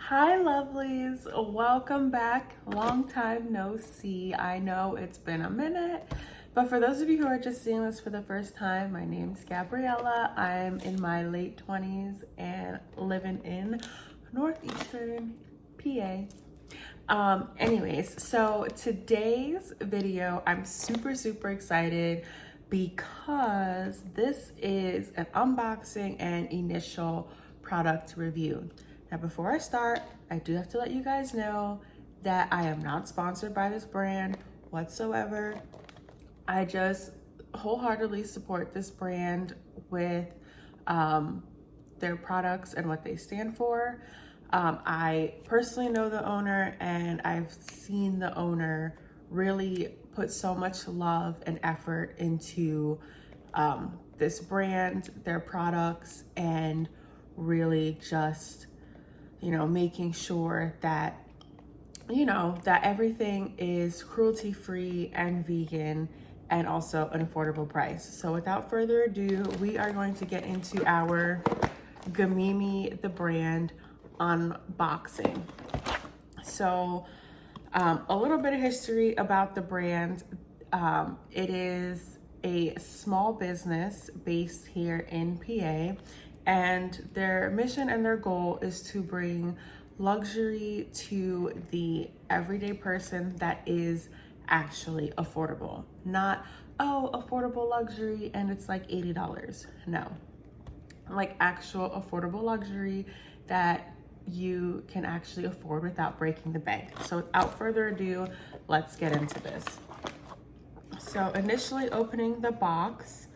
Hi, lovelies. Welcome back. Long time no see. I know it's been a minute, but for those of you who are just seeing this for the first time, my name's Gabriella. I'm in my late 20s and living in Northeastern PA. Anyways, so today's video, I'm super excited because this is an unboxing and initial product review. Now, before I start, I do have to let you guys know that I am not sponsored by this brand whatsoever. I just wholeheartedly support this brand with their products and what they stand for. I personally know the owner, and I've seen the owner really put so much love and effort into this brand, their products, and really just, making sure that, that everything is cruelty-free and vegan and also an affordable price. So without further ado, we are going to get into our Gamimi, the brand, unboxing. So a little bit of history about the brand. It is a small business based here in PA, and their mission and their goal is to bring luxury to the everyday person that is actually affordable. Not, oh, affordable luxury and it's like $80. No, like actual affordable luxury that you can actually afford without breaking the bank. So without further ado, let's get into this. So initially opening the box,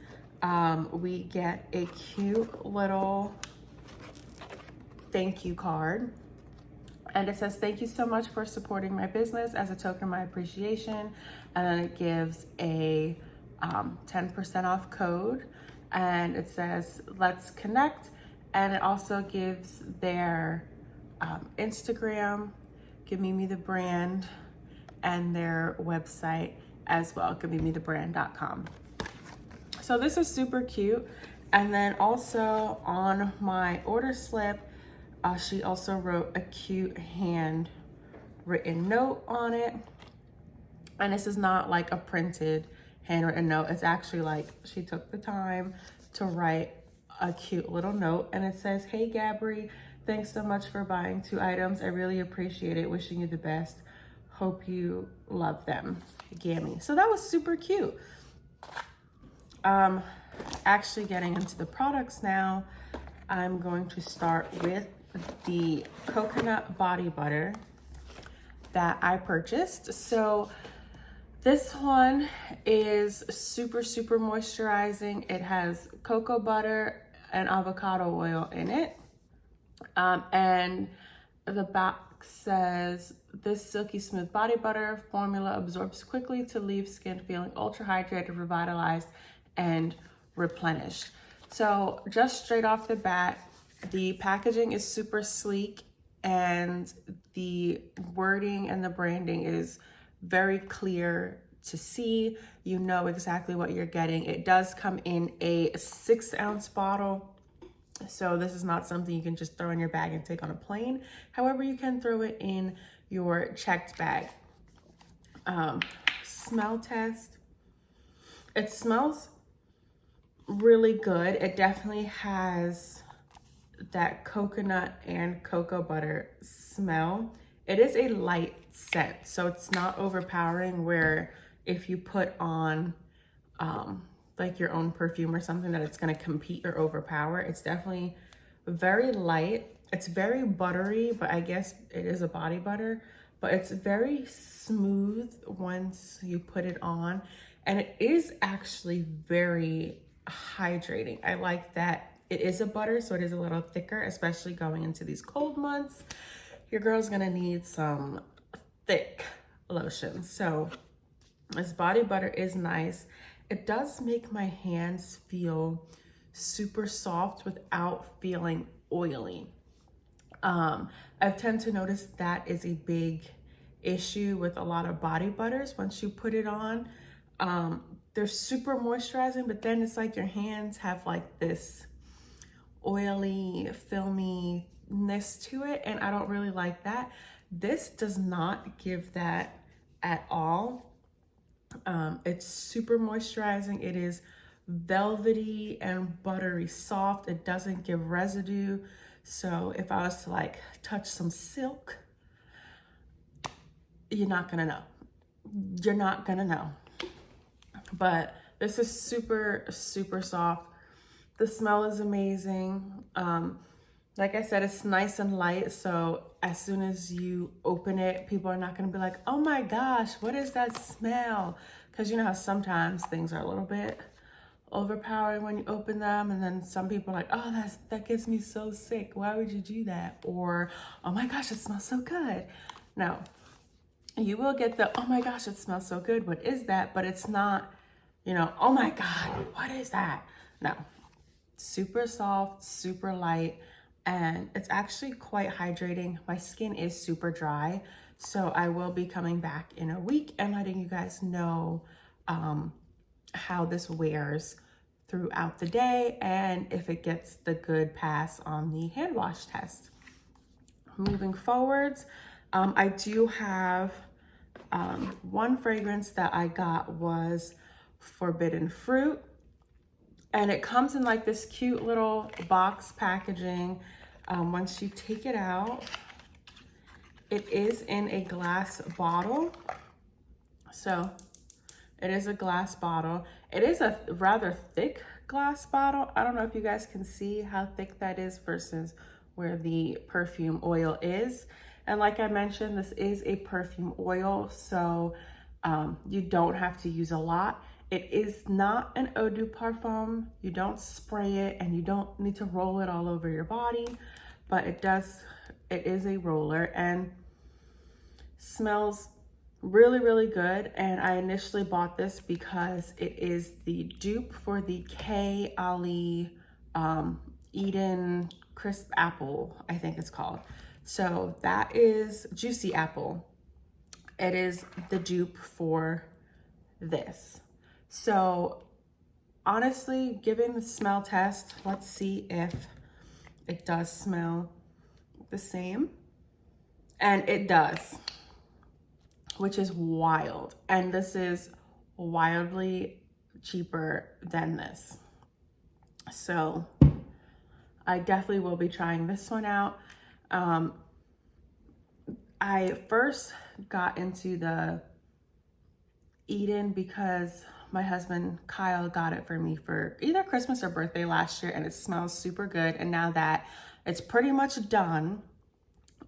we get a cute little thank you card. And it says, "Thank you so much for supporting my business as a token of my appreciation." And then it gives a 10% off code. And it says, "Let's connect." And it also gives their Instagram, Gamimi the brand, and their website as well, gamimithebrand.com. So this is super cute. And then also on my order slip, she also wrote a cute handwritten note on it. And this is not like a printed handwritten note. It's actually like she took the time to write a cute little note. And it says, "Hey Gabri, thanks so much for buying 2 items. I really appreciate it. Wishing you the best. Hope you love them. Gammy." So that was super cute. Actually getting into the products now, I'm going to start with the coconut body butter that I purchased. So this one is super moisturizing. It has cocoa butter and avocado oil in it. And the back says, "This silky smooth body butter formula absorbs quickly to leave skin feeling ultra hydrated, revitalized, and replenished." So just straight off the bat, the packaging is super sleek and the wording and the branding is very clear to see. You know exactly what you're getting. It does come in a 6-ounce bottle. So this is not something you can just throw in your bag and take on a plane. However, you can throw it in your checked bag. Smell test. It smells really good. It definitely has that coconut and cocoa butter smell. It is a light scent, so it's not overpowering where if you put on like your own perfume or something that it's going to compete or overpower. It's definitely very light. It's very buttery, but I guess it is a body butter, but it's very smooth once you put it on. And it is actually very hydrating. I like that it is a butter, so it is a little thicker, especially going into these cold months. Your girl's gonna need some thick lotion. So this body butter is nice. It does make my hands feel super soft without feeling oily. I've tend to notice that is a big issue with a lot of body butters. Once you put it on, they're super moisturizing, but then it's like your hands have like this oily, filmy to it, and I don't really like that. This does not give that at all. It's super moisturizing. It is velvety and buttery soft. It doesn't give residue. So if I was to like touch some silk, you're not gonna know. You're not gonna know. But this is super, super soft. The smell is amazing. Like I said, it's nice and light. So as soon as you open it, people are not gonna be like, oh my gosh, what is that smell? Because you know how sometimes things are a little bit overpowering when you open them, and then some people are like, oh, that gets me so sick. Why would you do that? Or, oh my gosh, it smells so good. Now, you will get the, oh my gosh, it smells so good. What is that? But it's not, you know, oh my God, what is that? No, super soft, super light, and it's actually quite hydrating. My skin is super dry, so I will be coming back in a week and letting you guys know how this wears throughout the day and if it gets the good pass on the hand wash test. Moving forwards, I do have one fragrance that I got was Forbidden Fruit, and it comes in like this cute little box packaging. Once you take it out, it is in a glass bottle. So it is a glass bottle. It is a rather thick glass bottle. I don't know if you guys can see how thick that is versus where the perfume oil is. And like I mentioned, this is a perfume oil, so you don't have to use a lot. It is not an eau de parfum. You don't spray it and you don't need to roll it all over your body, but it is a roller and smells really, really good. And I initially bought this because it is the dupe for the K. Ali Eden Crisp Apple, I think it's called. So that is Juicy Apple. It is the dupe for this. So honestly, given the smell test, let's see if it does smell the same. And it does, which is wild. And this is wildly cheaper than this. So I definitely will be trying this one out. I first got into the Eden because my husband Kyle got it for me for either Christmas or birthday last year, and it smells super good. And now that it's pretty much done,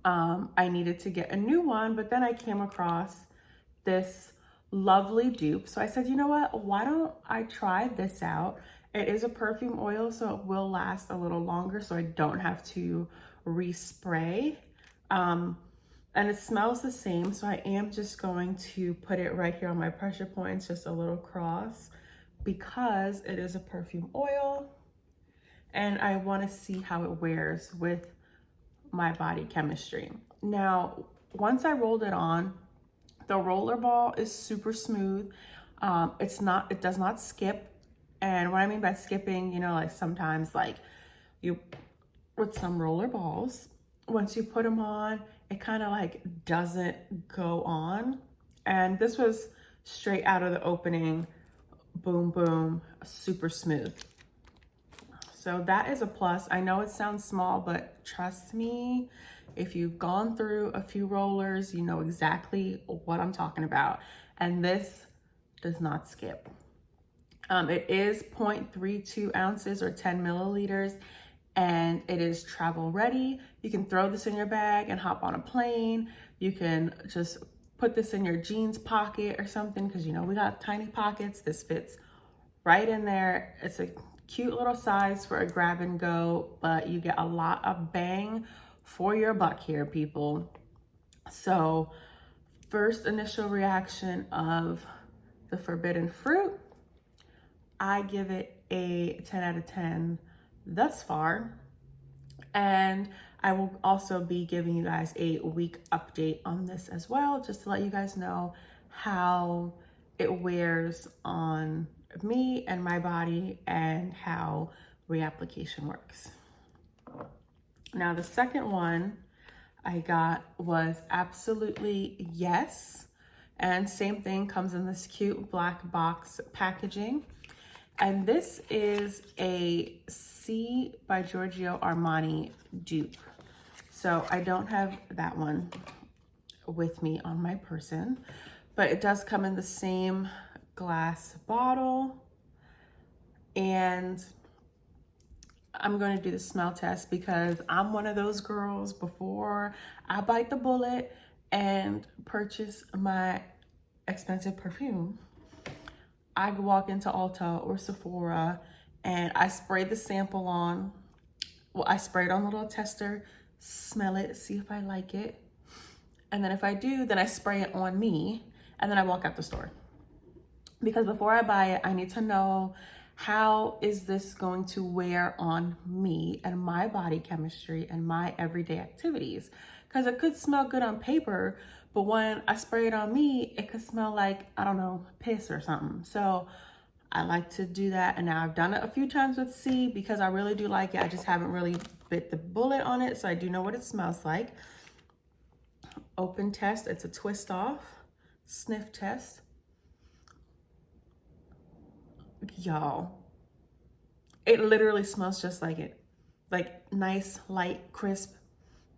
I needed to get a new one, but then I came across this lovely dupe. So I said, you know what, why don't I try this out? It is a perfume oil, so it will last a little longer, so I don't have to respray. And it smells the same, so I am just going to put it right here on my pressure points, just a little cross, because it is a perfume oil and I want to see how it wears with my body chemistry. Now, once I rolled it on, the roller ball is super smooth. It does not skip. And what I mean by skipping, you know, like sometimes like you, with some roller balls, once you put them on, it kind of like doesn't go on. And this was straight out of the opening, boom, boom, super smooth. So that is a plus. I know it sounds small, but trust me, if you've gone through a few rollers, you know exactly what I'm talking about. And this does not skip. It is 0.32 ounces or 10 milliliters, and it is travel ready. You can throw this in your bag and hop on a plane. You can just put this in your jeans pocket or something, because you know we got tiny pockets. This fits right in there. It's a cute little size for a grab and go, but you get a lot of bang for your buck here, people. So first initial reaction of the Forbidden Fruit, I give it a 10 out of 10 thus far. And I will also be giving you guys a week update on this as well, just to let you guys know how it wears on me and my body and how reapplication works. Now the second one I got was Absolutely Yes. And same thing, comes in this cute black box packaging. And this is a C by Giorgio Armani dupe. So I don't have that one with me on my person, but it does come in the same glass bottle. And I'm going to do the smell test because I'm one of those girls, before I bite the bullet and purchase my expensive perfume, I walk into Ulta or Sephora and I spray the sample on. Well, I spray it on the little tester, smell it, see if I like it. And then if I do, then I spray it on me and then I walk out the store. Because before I buy it, I need to know, how is this going to wear on me and my body chemistry and my everyday activities? Because it could smell good on paper, but when I spray it on me, it could smell like, I don't know, piss or something. So I like to do that. And now I've done it a few times with C because I really do like it. I just haven't really bit the bullet on it. So I do know what it smells like. Open test, it's a twist off. Sniff test. Y'all, it literally smells just like it. Like nice, light, crisp,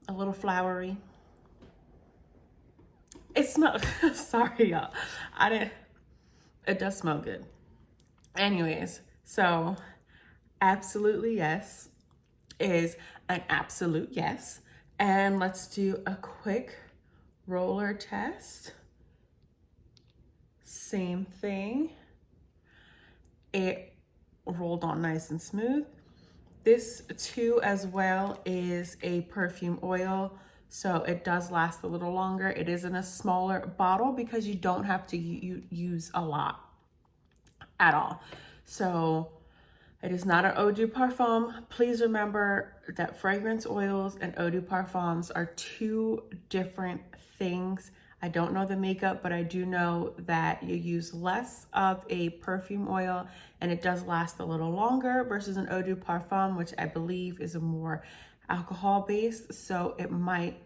a little flowery. It smells, sorry y'all, it does smell good. Anyways, so Absolutely Yes is an absolute yes. And let's do a quick roller test. Same thing. It rolled on nice and smooth. This too as well is a perfume oil, so it does last a little longer. It is in a smaller bottle because you don't have to use a lot at all. So it is not an eau de parfum. Please remember that fragrance oils and eau de parfums are two different things. I don't know the makeup, but I do know that you use less of a perfume oil and it does last a little longer versus an eau de parfum, which I believe is a more alcohol based. So it might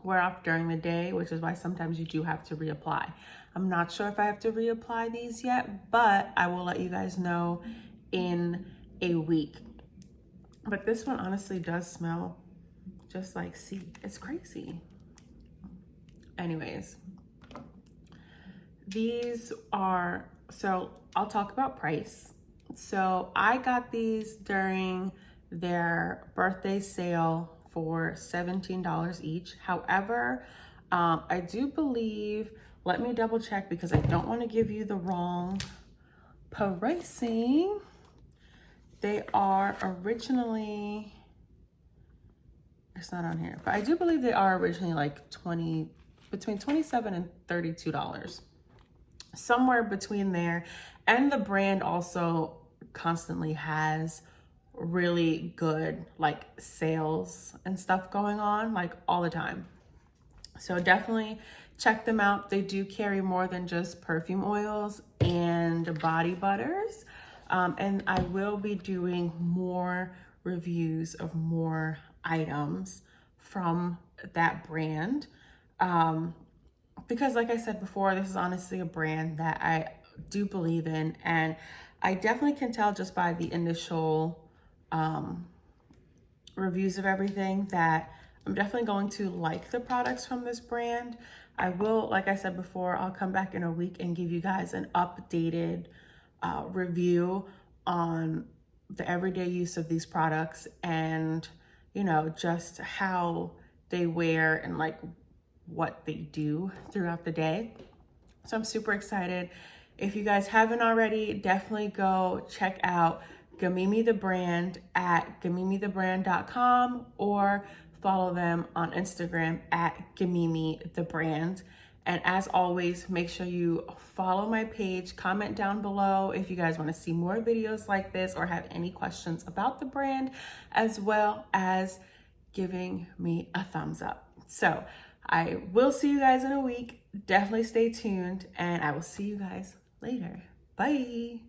wear off during the day, which is why sometimes you do have to reapply. I'm not sure if I have to reapply these yet, but I will let you guys know in a week. But this one honestly does smell just like C. It's crazy. Anyways, these are, so I'll talk about price. So I got these during their birthday sale for $17 each. However, I do believe, let me double check because I don't want to give you the wrong pricing. They are originally, it's not on here, but I do believe they are originally like between $27 and $32, somewhere between there. And the brand also constantly has really good like sales and stuff going on like all the time. So definitely check them out. They do carry more than just perfume oils and body butters. And I will be doing more reviews of more items from that brand. Because like I said before, this is honestly a brand that I do believe in. And I definitely can tell just by the initial reviews of everything that I'm definitely going to like the products from this brand. I will, like I said before, I'll come back in a week and give you guys an updated review on the everyday use of these products and, you know, just how they wear and like what they do throughout the day. So I'm super excited. If you guys haven't already, definitely go check out Gamimi the brand at gamimithebrand.com or follow them on Instagram at Gamimi the brand. And as always, make sure you follow my page, comment down below if you guys want to see more videos like this or have any questions about the brand, as well as giving me a thumbs up. So I will see you guys in a week. Definitely stay tuned and I will see you guys later. Bye.